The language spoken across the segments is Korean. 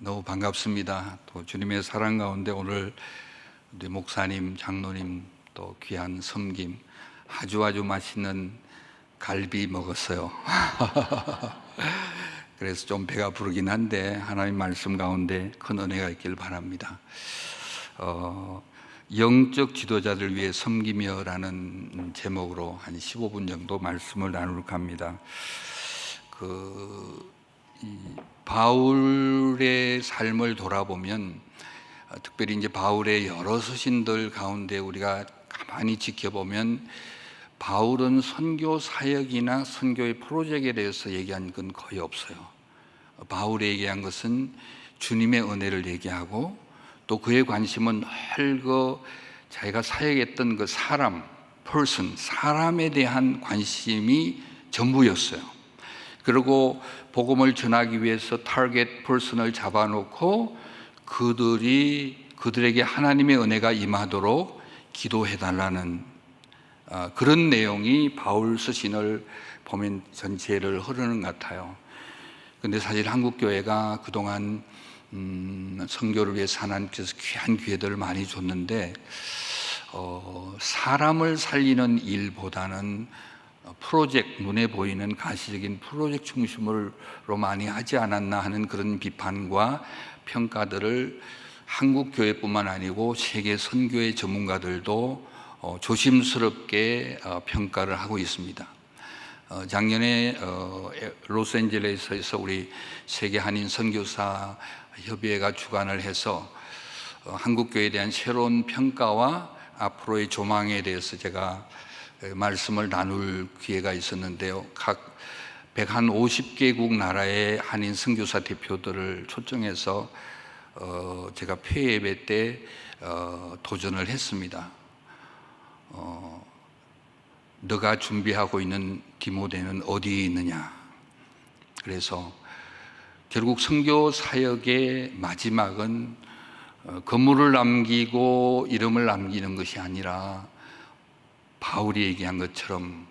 너무 반갑습니다. 또 주님의 사랑 가운데 오늘 우리 목사님, 장로님 또 귀한 섬김 아주 맛있는 갈비 먹었어요. 그래서 좀 배가 부르긴 한데 하나님 말씀 가운데 큰 은혜가 있길 바랍니다. 영적 지도자들 위해 섬기며라는 제목으로 한 15분 정도 말씀을 나눌까 합니다. 바울의 삶을 돌아보면 특별히 이제 바울의 여러 서신들 가운데 우리가 가만히 지켜보면 바울은 선교 사역이나 선교의 프로젝트에 대해서 얘기한 건 거의 없어요. 바울이 얘기한 것은 주님의 은혜를 얘기하고 또 그의 관심은 늘 자기가 사역했던 그 사람에 대한 관심이 전부였어요. 그리고 복음을 전하기 위해서 타겟 퍼슨을 잡아놓고 그들에게 하나님의 은혜가 임하도록 기도해달라는 그런 내용이 바울 서신을 보면 전체를 흐르는 것 같아요. 근데 사실 한국교회가 그동안 선교를 위해서 하나님께서 귀한 기회들을 많이 줬는데 사람을 살리는 일보다는 프로젝트, 눈에 보이는 가시적인 프로젝트 중심으로 많이 하지 않았나 하는 그런 비판과 평가들을 한국 교회뿐만 아니고 세계 선교의 전문가들도 조심스럽게 평가를 하고 있습니다. 작년에 로스앤젤레스에서 우리 세계 한인 선교사 협의회가 주관을 해서 한국 교회에 대한 새로운 평가와 앞으로의 조망에 대해서 제가 말씀을 나눌 기회가 있었는데요. 각 150개국 나라의 한인 선교사 대표들을 초청해서 제가 폐예배 때 도전을 했습니다. 너가 준비하고 있는 디모데는 어디에 있느냐? 그래서 결국 선교 사역의 마지막은 건물을 남기고 이름을 남기는 것이 아니라 바울이 얘기한 것처럼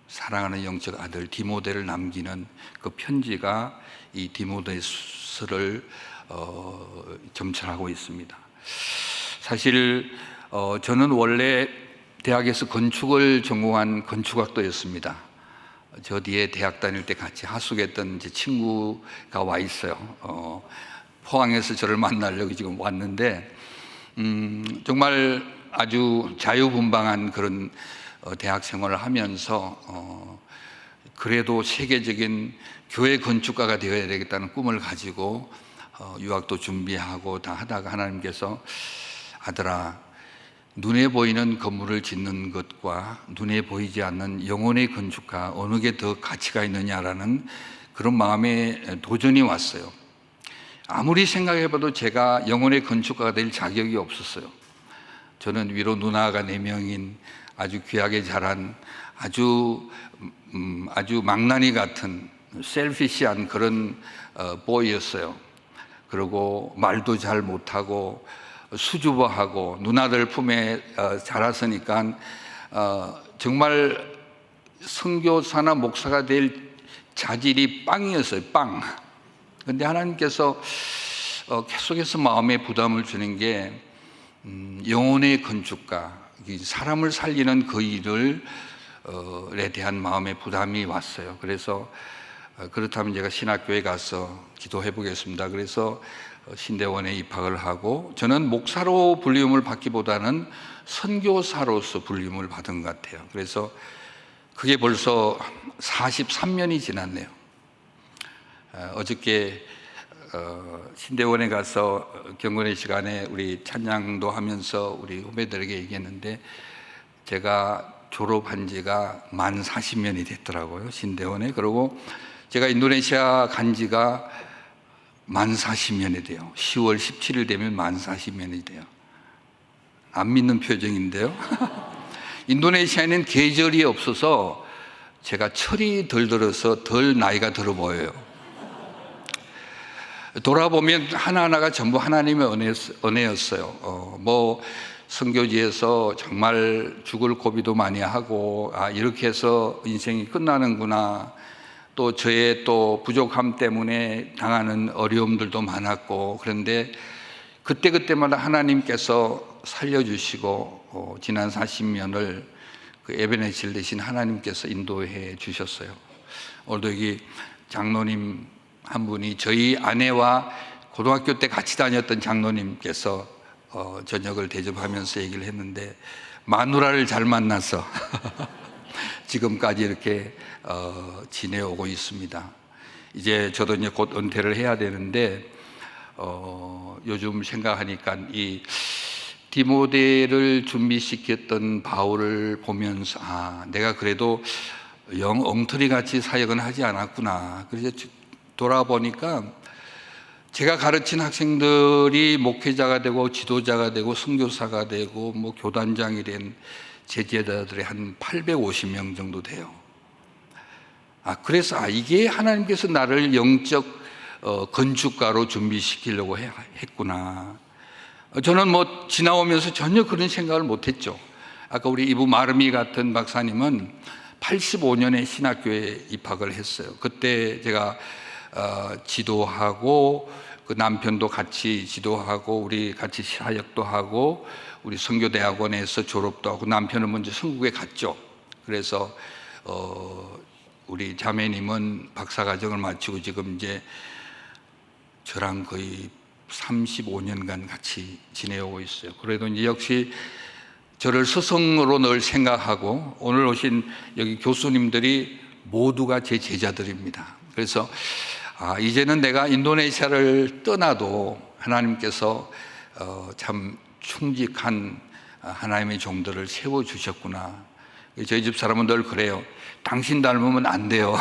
사랑하는 영적 아들 디모데를 남기는 그 편지가 이 디모데서를 점철하고 있습니다. 사실 저는 원래 대학에서 건축을 전공한 건축학도였습니다. 저 뒤에 대학 다닐 때 같이 하숙했던 제 친구가 와 있어요. 포항에서 저를 만나려고 지금 왔는데 정말 아주 자유분방한 그런 대학 생활을 하면서 그래도 세계적인 교회 건축가가 되어야 되겠다는 꿈을 가지고 유학도 준비하고 다 하다가 하나님께서 아들아, 눈에 보이는 건물을 짓는 것과 눈에 보이지 않는 영혼의 건축가 어느 게 더 가치가 있느냐라는 그런 마음에 도전이 왔어요. 아무리 생각해봐도 제가 영혼의 건축가가 될 자격이 없었어요. 저는 위로 누나가 4명인 아주 귀하게 자란 아주 망나니 같은 셀피시한 그런 보이였어요. 그리고 말도 잘 못하고 수줍어하고 누나들 품에 자랐으니까 정말 선교사나 목사가 될 자질이 빵이었어요. 빵. 근데 하나님께서 계속해서 마음에 부담을 주는 게 영혼의 건축가, 사람을 살리는 그 일에 대한 마음의 부담이 왔어요. 그래서 그렇다면 제가 신학교에 가서 기도해 보겠습니다. 그래서 신대원에 입학을 하고 저는 목사로 불림을 받기보다는 선교사로서 불림을 받은 것 같아요. 그래서 그게 벌써 43년이 지났네요. 어저께 신대원에 가서 경건의 시간에 우리 찬양도 하면서 우리 후배들에게 얘기했는데 제가 졸업한 지가 만 40년이 됐더라고요, 신대원에. 그리고 제가 인도네시아 간 지가 만 40년이 돼요. 10월 17일 되면 만 40년이 돼요. 안 믿는 표정인데요. 인도네시아에는 계절이 없어서 제가 철이 덜 들어서 덜 나이가 들어 보여요. 돌아보면 하나하나가 전부 하나님의 은혜였어요. 선교지에서 정말 죽을 고비도 많이 하고 이렇게 해서 인생이 끝나는구나, 또 저의 또 부족함 때문에 당하는 어려움들도 많았고, 그런데 그때그때마다 하나님께서 살려주시고 지난 40년을 그 에베네셀 대신 하나님께서 인도해 주셨어요. 오늘도 여기 장로님 한 분이 저희 아내와 고등학교 때 같이 다녔던 장로님께서 저녁을 대접하면서 얘기를 했는데, 마누라를 잘 만나서 지금까지 이렇게 지내오고 있습니다. 이제 저도 이제 곧 은퇴를 해야 되는데 요즘 생각하니까 이 디모데를 준비시켰던 바울을 보면서 내가 그래도 영 엉터리 같이 사역은 하지 않았구나. 그래서 돌아보니까 제가 가르친 학생들이 목회자가 되고 지도자가 되고 선교사가 되고 뭐 교단장이 된 제자들이 한 850명 정도 돼요. 그래서 이게 하나님께서 나를 영적 건축가로 준비시키려고 했구나. 저는 뭐 지나오면서 전혀 그런 생각을 못했죠. 아까 우리 이부 마르미 같은 박사님은 85년에 신학교에 입학을 했어요. 그때 제가 지도하고 그 남편도 같이 지도하고 우리 같이 사역도 하고 우리 선교대학원에서 졸업도 하고, 남편은 먼저 선국에 갔죠. 그래서 우리 자매님은 박사과정을 마치고 지금 이제 저랑 거의 35년간 같이 지내오고 있어요. 그래도 이제 역시 저를 스승으로 늘 생각하고, 오늘 오신 여기 교수님들이 모두가 제 제자들입니다. 그래서 이제는 내가 인도네시아를 떠나도 하나님께서 참 충직한 하나님의 종들을 세워주셨구나. 저희 집 사람은 늘 그래요. 당신 닮으면 안 돼요.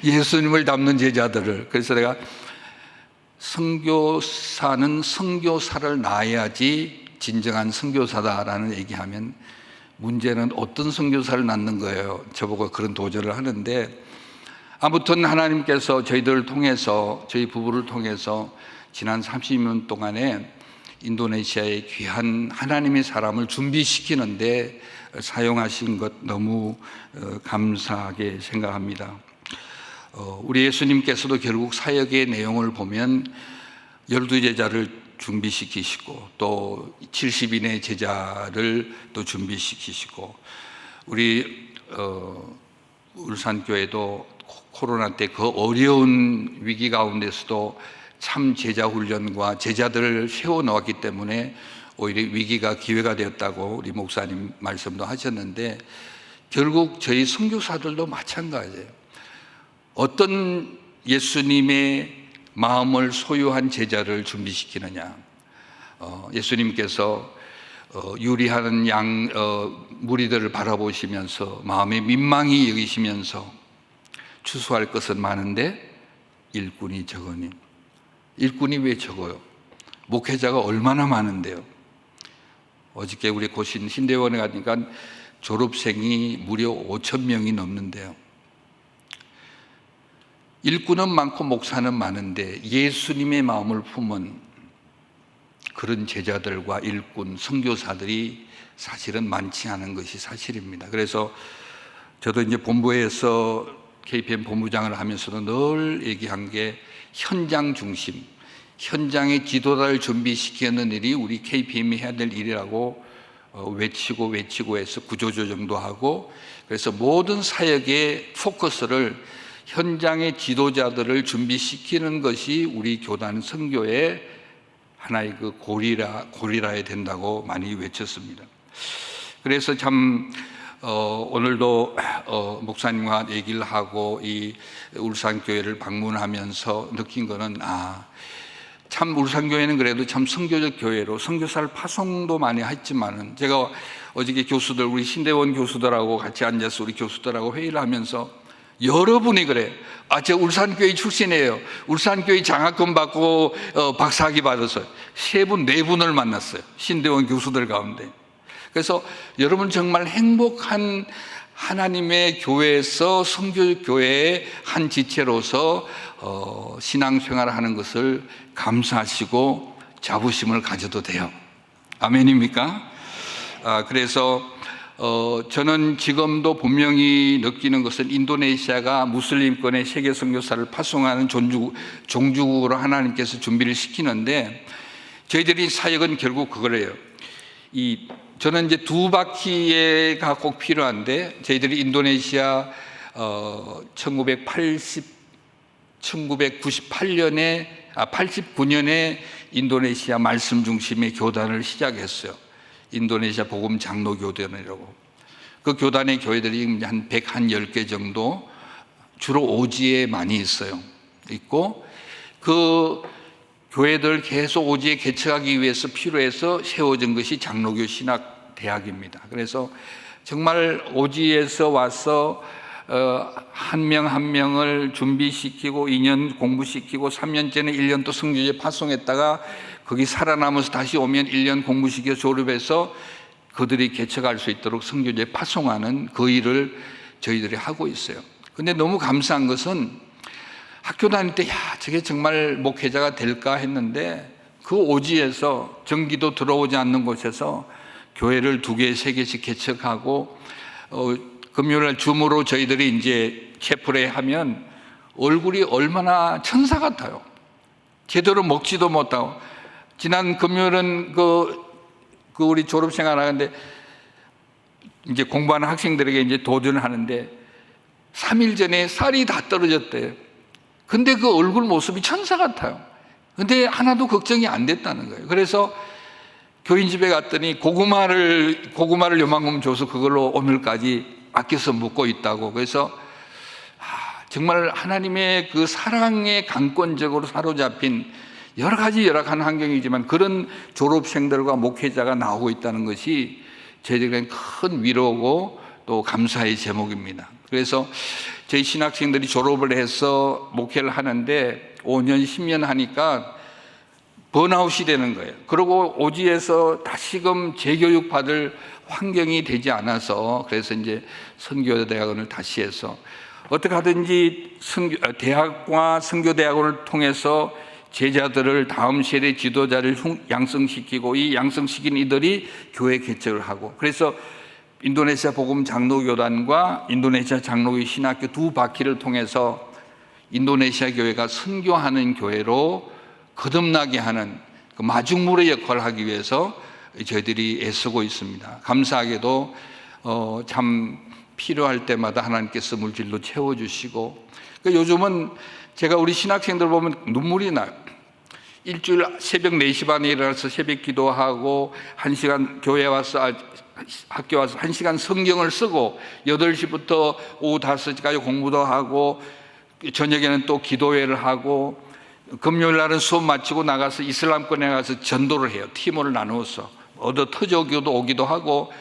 예수님을 닮는 제자들을. 그래서 내가 선교사는 선교사를 낳아야지 진정한 선교사다라는 얘기하면, 문제는 어떤 선교사를 낳는 거예요. 저보고 그런 도전을 하는데, 아무튼 하나님께서 저희들을 통해서, 저희 부부를 통해서 지난 30년 동안에 인도네시아의 귀한 하나님의 사람을 준비시키는데 사용하신 것 너무 감사하게 생각합니다. 우리 예수님께서도 결국 사역의 내용을 보면 12제자를 준비시키시고 또 70인의 제자를 또 준비시키시고, 우리 울산교회도 코로나 때 그 어려운 위기 가운데서도 참 제자 훈련과 제자들을 세워 놓았기 때문에 오히려 위기가 기회가 되었다고 우리 목사님 말씀도 하셨는데, 결국 저희 선교사들도 마찬가지예요. 어떤 예수님의 마음을 소유한 제자를 준비시키느냐. 예수님께서 유리하는 무리들을 바라보시면서 마음에 민망히 여기시면서 추수할 것은 많은데 일꾼이 적으니. 일꾼이 왜 적어요? 목회자가 얼마나 많은데요. 어저께 우리 고신 신대원에 가니까 졸업생이 무려 5,000명이 넘는데요. 일꾼은 많고 목사는 많은데 예수님의 마음을 품은 그런 제자들과 일꾼, 선교사들이 사실은 많지 않은 것이 사실입니다. 그래서 저도 이제 본부에서 KPM 본부장을 하면서도 늘 얘기한 게 현장 중심, 현장의 지도자를 준비시키는 일이 우리 KPM이 해야 될 일이라고 외치고 해서 구조조정도 하고, 그래서 모든 사역의 포커스를 현장의 지도자들을 준비시키는 것이 우리 교단 선교의 하나의 그 고리라야 된다고 많이 외쳤습니다. 그래서 참 오늘도 목사님과 얘기를 하고 이 울산교회를 방문하면서 느낀 거는 참 울산교회는 그래도 참 선교적 교회로 선교사를 파송도 많이 했지만은, 제가 어저께 교수들, 우리 신대원 교수들하고 같이 앉아서 우리 교수들하고 회의를 하면서 여러분이 그래. 저 울산교회 출신이에요. 울산교회 장학금 받고 박사학위 받았어요. 3분, 4분을 만났어요. 신대원 교수들 가운데. 그래서 여러분 정말 행복한 하나님의 교회에서 선교교회의 한 지체로서 신앙생활을 하는 것을 감사하시고 자부심을 가져도 돼요. 아멘입니까? 그래서 저는 지금도 분명히 느끼는 것은 인도네시아가 무슬림권의 세계 선교사를 파송하는 종주국으로 하나님께서 준비를 시키는데, 저희들이 사역은 결국 그거래요. 저는 이제 두 바퀴가 꼭 필요한데, 저희들이 인도네시아 89년에 인도네시아 말씀 중심의 교단을 시작했어요. 인도네시아 복음 장로 교단이라고. 그 교단의 교회들이 한 110개 정도, 주로 오지에 많이 있고, 그 교회들 계속 오지에 개척하기 위해서 필요해서 세워진 것이 장로교 신학대학입니다. 그래서 정말 오지에서 와서 한 명 한 명을 준비시키고 2년 공부시키고 3년째는 1년 또 선교제 파송했다가 거기 살아남아서 다시 오면 1년 공부시켜 졸업해서 그들이 개척할 수 있도록 선교제 파송하는 그 일을 저희들이 하고 있어요. 근데 너무 감사한 것은 학교 다닐 때 저게 정말 목회자가 될까 했는데, 그 오지에서 전기도 들어오지 않는 곳에서 교회를 2개, 3개씩 개척하고, 금요일날 줌으로 저희들이 이제 채플에 하면 얼굴이 얼마나 천사 같아요. 제대로 먹지도 못하고. 지난 금요일은 우리 졸업생활 하는데 이제 공부하는 학생들에게 이제 도전을 하는데 3일 전에 살이 다 떨어졌대요. 근데 그 얼굴 모습이 천사 같아요. 근데 하나도 걱정이 안 됐다는 거예요. 그래서 교인 집에 갔더니 고구마를 요만큼 줘서 그걸로 오늘까지 아껴서 먹고 있다고. 그래서 정말 하나님의 그 사랑에 강권적으로 사로잡힌 여러 가지 열악한 환경이지만 그런 졸업생들과 목회자가 나오고 있다는 것이 저희들에게는 큰 위로고 또 감사의 제목입니다. 그래서 저희 신학생들이 졸업을 해서 목회를 하는데 5년, 10년 하니까 번아웃이 되는 거예요. 그리고 오지에서 다시금 재교육 받을 환경이 되지 않아서, 그래서 이제 선교대학원을 다시 해서 어떻게 하든지 대학과 선교대학원을 통해서 제자들을, 다음 세대 지도자를 양성시키고, 이 양성시킨 이들이 교회 개척을 하고, 그래서 인도네시아 복음 장로교단과 인도네시아 장로교 신학교 2바퀴를 통해서 인도네시아 교회가 선교하는 교회로 거듭나게 하는 그 마중물의 역할을 하기 위해서 저희들이 애쓰고 있습니다. 감사하게도 참 필요할 때마다 하나님께서 물질로 채워주시고, 그러니까 요즘은 제가 우리 신학생들 보면 눈물이 나요. 일주일 새벽 4시 반에 일어나서 새벽 기도하고 1시간 교회 와서 학교 와서 1시간 성경을 쓰고 8시부터 오후 5시까지 공부도 하고 저녁에는 또 기도회를 하고 금요일 날은 수업 마치고 나가서 이슬람권에 가서 전도를 해요. 팀을 나누어서 얻어 터져오기도 오기도 하고.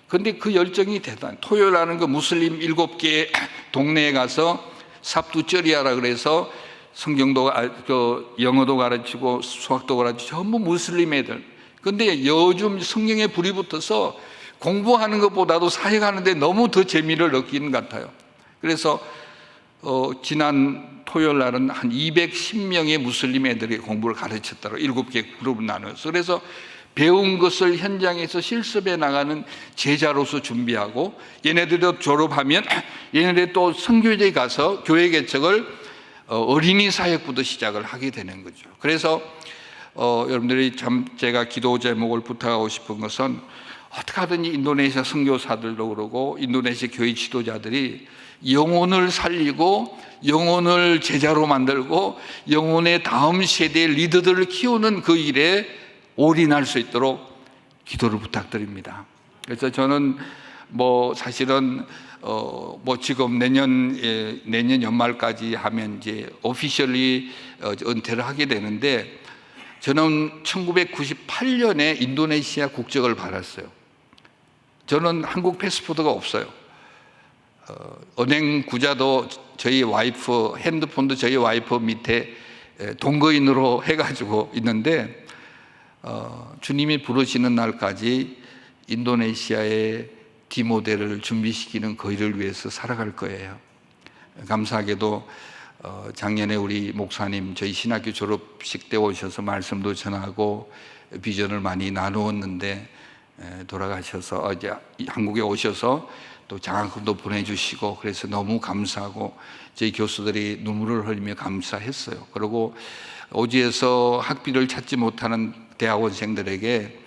근데 그 열정이 대단해. 토요일 날은 그 무슬림 7개 동네에 가서 삽두쩌리아라 그래서 성경도 영어도 가르치고 수학도 가르치고 전부 무슬림 애들. 근데 요즘 성경에 불이 붙어서 공부하는 것보다도 사역하는데 너무 더 재미를 느끼는 것 같아요. 그래서 지난 토요일 날은 한 210명의 무슬림 애들이 공부를 가르쳤다고 7개 그룹을 나눠서, 그래서 배운 것을 현장에서 실습해 나가는 제자로서 준비하고, 얘네들도 졸업하면 얘네들이 또 선교제에 가서 교회 개척을 어린이 사역부터 시작을 하게 되는 거죠. 그래서 여러분들이 참 제가 기도 제목을 부탁하고 싶은 것은 어떻게 하든지 인도네시아 선교사들도 그러고 인도네시아 교회 지도자들이 영혼을 살리고 영혼을 제자로 만들고 영혼의 다음 세대의 리더들을 키우는 그 일에 올인할 수 있도록 기도를 부탁드립니다. 그래서 저는 사실은 지금 내년 연말까지 하면 이제 오피셜리 은퇴를 하게 되는데, 저는 1998년에 인도네시아 국적을 받았어요. 저는 한국 패스포드가 없어요. 은행 구자도 저희 와이프, 핸드폰도 저희 와이프 밑에 동거인으로 해가지고 있는데, 주님이 부르시는 날까지 인도네시아의 디모델을 준비시키는 그 일을 위해서 살아갈 거예요. 감사하게도 작년에 우리 목사님 저희 신학교 졸업식 때 오셔서 말씀도 전하고 비전을 많이 나누었는데, 돌아가셔서 이제 한국에 오셔서 또 장학금도 보내주시고 그래서 너무 감사하고 저희 교수들이 눈물을 흘리며 감사했어요. 그리고 오지에서 학비를 찾지 못하는 대학원생들에게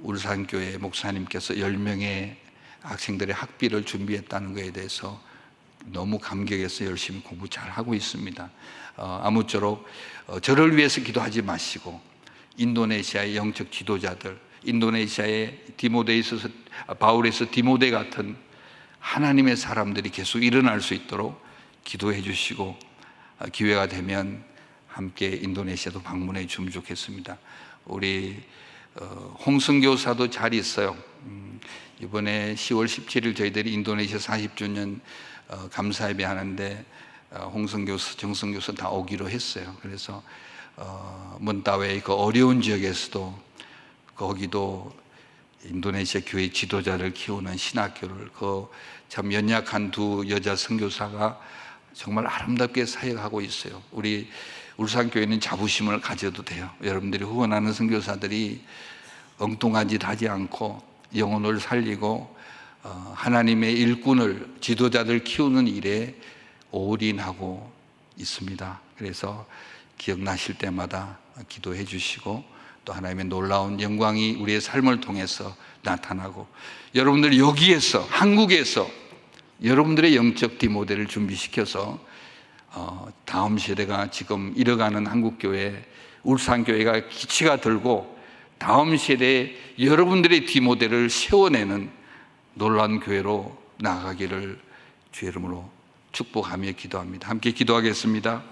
울산교회 목사님께서 10명의 학생들의 학비를 준비했다는 것에 대해서 너무 감격해서 열심히 공부 잘 하고 있습니다. 아무쪼록 저를 위해서 기도하지 마시고 인도네시아의 영적 지도자들, 인도네시아의 디모데에서 바울에서 디모데 같은 하나님의 사람들이 계속 일어날 수 있도록 기도해 주시고 기회가 되면 함께 인도네시아도 방문해 주면 좋겠습니다. 우리 홍승교사도 잘 있어요. 이번에 10월 17일 저희들이 인도네시아 40주년 감사예배 하는데 홍성교수, 정성교수 다 오기로 했어요. 그래서 문따웨이 그 어려운 지역에서도 거기도 인도네시아 교회 지도자를 키우는 신학교를 그 참 연약한 두 여자 선교사가 정말 아름답게 사역하고 있어요. 우리 울산교회는 자부심을 가져도 돼요. 여러분들이 후원하는 선교사들이 엉뚱한 짓 하지 않고 영혼을 살리고 하나님의 일꾼을, 지도자들 키우는 일에 올인하고 있습니다. 그래서 기억나실 때마다 기도해 주시고 또 하나님의 놀라운 영광이 우리의 삶을 통해서 나타나고 여러분들 여기에서 한국에서 여러분들의 영적 디모델을 준비시켜서 다음 세대가 지금 이뤄가는 한국교회 울산교회가 기치가 들고 다음 세대에 여러분들의 디모델을 세워내는 놀라운 교회로 나아가기를 주의 이름으로 축복하며 기도합니다. 함께 기도하겠습니다.